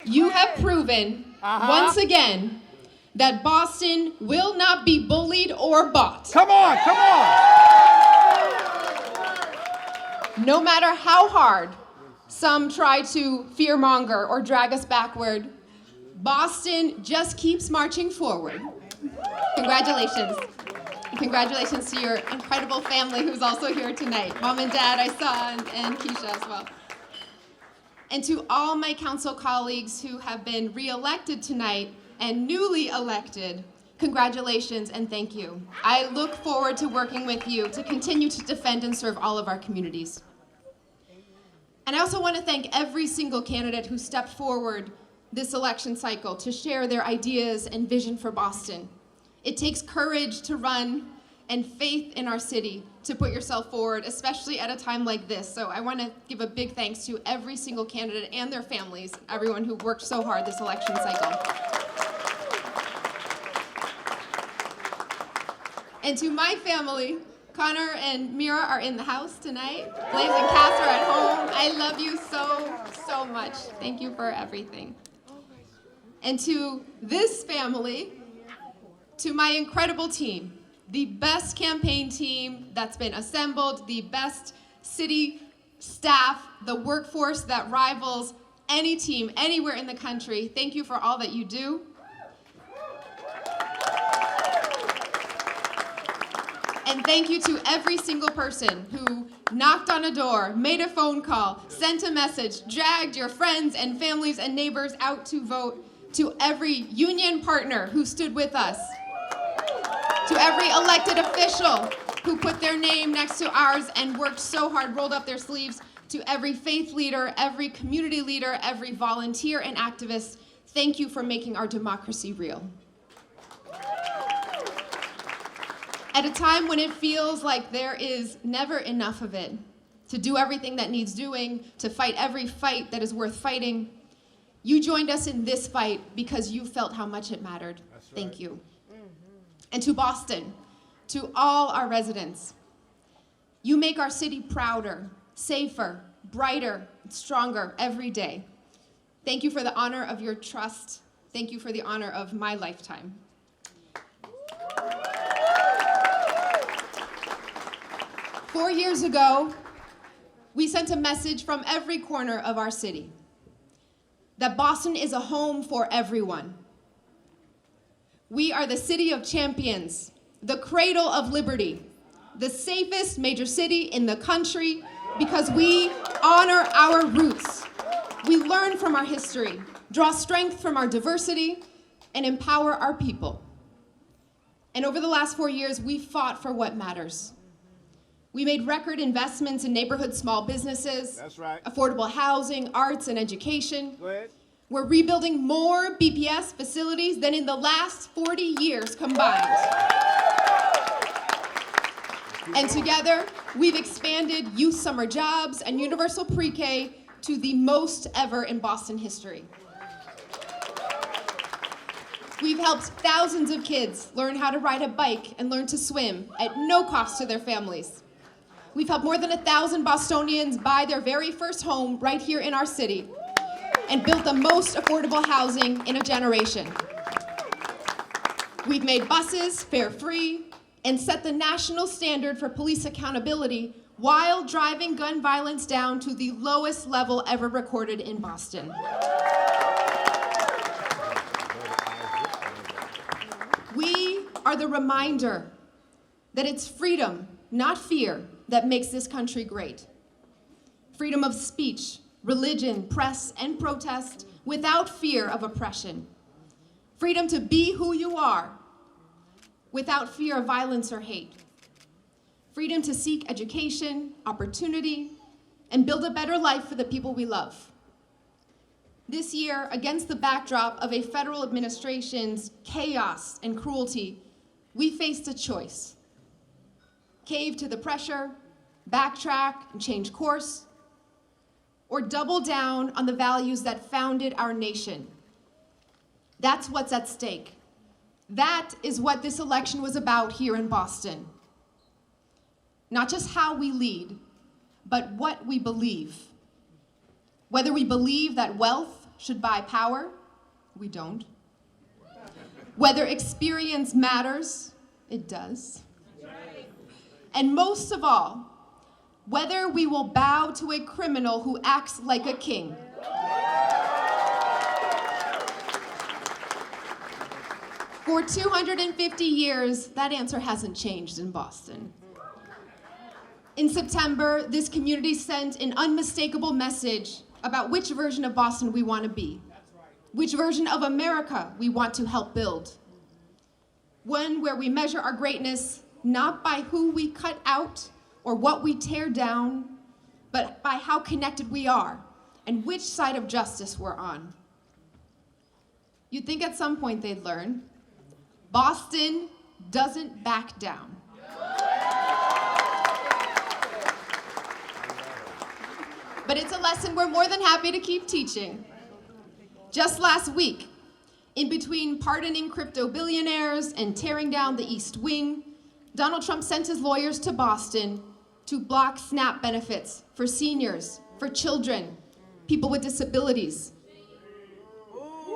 You have proven, once again, that Boston will not be bullied or bought. Come on, come on. No matter how hard some try to fearmonger or drag us backward, Boston just keeps marching forward. Congratulations. And congratulations to your incredible family who's also here tonight. Mom and Dad, I saw, and Keisha as well. And to all my council colleagues who have been re-elected tonight and newly elected, congratulations and thank you. I look forward to working with you to continue to defend and serve all of our communities. And I also want to thank every single candidate who stepped forward this election cycle to share their ideas and vision for Boston. It takes courage to run and faith in our city to put yourself forward, especially at a time like this. So I want to give a big thanks to every single candidate and their families, everyone who worked so hard this election cycle. And to my family, Connor and Mira are in the house tonight. Blaze and Cass are at home. I love you so, so much. Thank you for everything. And to this family, to my incredible team, the best campaign team that's been assembled, the best city staff, the workforce that rivals any team anywhere in the country, thank you for all that you do. And thank you to every single person who knocked on a door, made a phone call, sent a message, dragged your friends and families and neighbors out to vote, to every union partner who stood with us, to every elected official who put their name next to ours and worked so hard, rolled up their sleeves, to every faith leader, every community leader, every volunteer and activist, thank you for making our democracy real. At a time when it feels like there is never enough of it, to do everything that needs doing, to fight every fight that is worth fighting, you joined us in this fight because you felt how much it mattered. That's right. Thank you. And to Boston, to all our residents, you make our city prouder, safer, brighter, stronger every day. Thank you for the honor of your trust. Thank you for the honor of my lifetime. Four years ago, we sent a message from every corner of our city that Boston is a home for everyone. We are the city of champions, the cradle of liberty, the safest major city in the country because we honor our roots. We learn from our history, draw strength from our diversity, and empower our people. And over the last 4 years, we fought for what matters. We made record investments in neighborhood small businesses, That's right. affordable housing, arts, and education. Go ahead. We're rebuilding more BPS facilities than in the last 40 years combined. And together, we've expanded youth summer jobs and universal pre-K to the most ever in Boston history. We've helped thousands of kids learn how to ride a bike and learn to swim at no cost to their families. We've helped more than 1,000 Bostonians buy their very first home right here in our city and built the most affordable housing in a generation. We've made buses fare-free and set the national standard for police accountability while driving gun violence down to the lowest level ever recorded in Boston. We are the reminder that it's freedom, not fear, that makes this country great. Freedom of speech, religion, press, and protest without fear of oppression. Freedom to be who you are without fear of violence or hate. Freedom to seek education, opportunity, and build a better life for the people we love. This year, against the backdrop of a federal administration's chaos and cruelty, we faced a choice. Cave to the pressure, backtrack and change course, or double down on the values that founded our nation. That's what's at stake. That is what this election was about here in Boston. Not just how we lead, but what we believe. Whether we believe that wealth, should buy power, we don't. Whether experience matters, it does. And most of all, whether we will bow to a criminal who acts like a king. For 250 years, that answer hasn't changed in Boston. In September, this community sent an unmistakable message about which version of Boston we want to be, which version of America we want to help build. One where we measure our greatness not by who we cut out or what we tear down, but by how connected we are and which side of justice we're on. You'd think at some point they'd learn, Boston doesn't back down. But it's a lesson we're more than happy to keep teaching. Just last week, in between pardoning crypto billionaires and tearing down the East Wing, Donald Trump sent his lawyers to Boston to block SNAP benefits for seniors, for children, people with disabilities.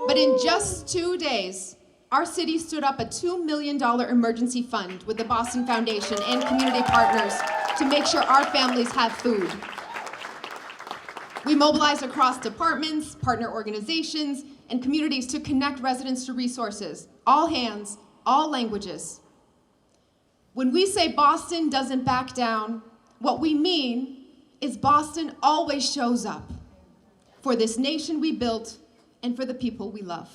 But in just 2 days, our city stood up a $2 million emergency fund with the Boston Foundation and community partners to make sure our families have food. We mobilized across departments, partner organizations, and communities to connect residents to resources, all hands, all languages. When we say Boston doesn't back down, what we mean is Boston always shows up for this nation we built and for the people we love.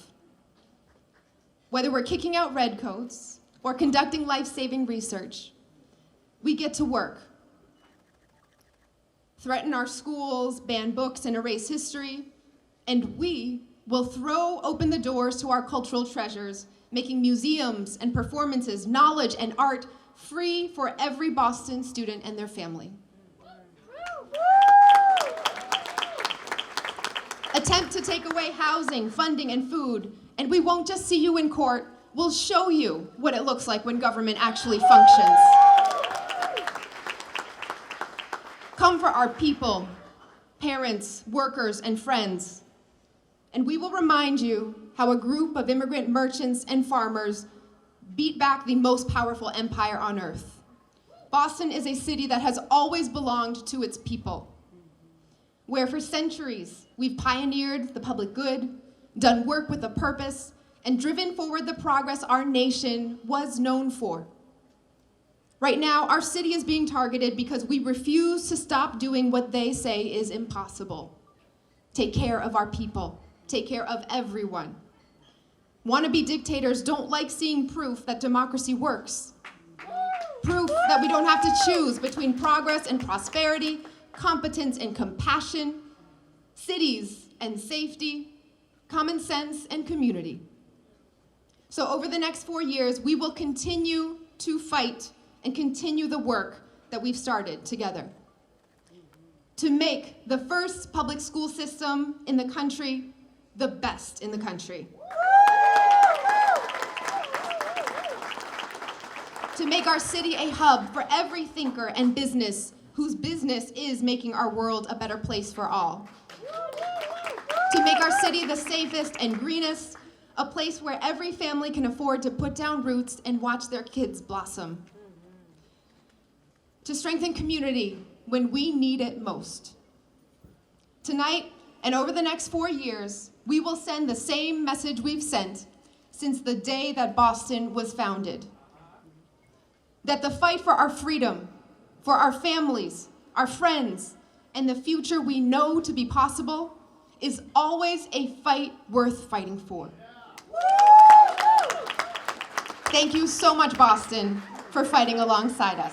Whether we're kicking out redcoats or conducting life-saving research, we get to work. Threaten our schools, ban books, and erase history, and we will throw open the doors to our cultural treasures, making museums and performances, knowledge and art free for every Boston student and their family. Attempt to take away housing, funding, and food, and we won't just see you in court, we'll show you what it looks like when government actually functions. Come for our people, parents, workers, and friends, and we will remind you how a group of immigrant merchants and farmers beat back the most powerful empire on earth. Boston is a city that has always belonged to its people, where for centuries we've pioneered the public good, done work with a purpose, and driven forward the progress our nation was known for. Right now, our city is being targeted because we refuse to stop doing what they say is impossible. Take care of our people. Take care of everyone. Wannabe dictators don't like seeing proof that democracy works. Proof that we don't have to choose between progress and prosperity, competence and compassion, cities and safety, common sense and community. So over the next 4 years, we will continue to fight and continue the work that we've started together to make the first public school system in the country the best in the country. To make our city a hub for every thinker and business whose business is making our world a better place for all. To make our city the safest and greenest, a place where every family can afford to put down roots and watch their kids blossom. To strengthen community when we need it most. Tonight, and over the next 4 years, we will send the same message we've sent since the day that Boston was founded. That the fight for our freedom, for our families, our friends, and the future we know to be possible is always a fight worth fighting for. Thank you so much, Boston, for fighting alongside us.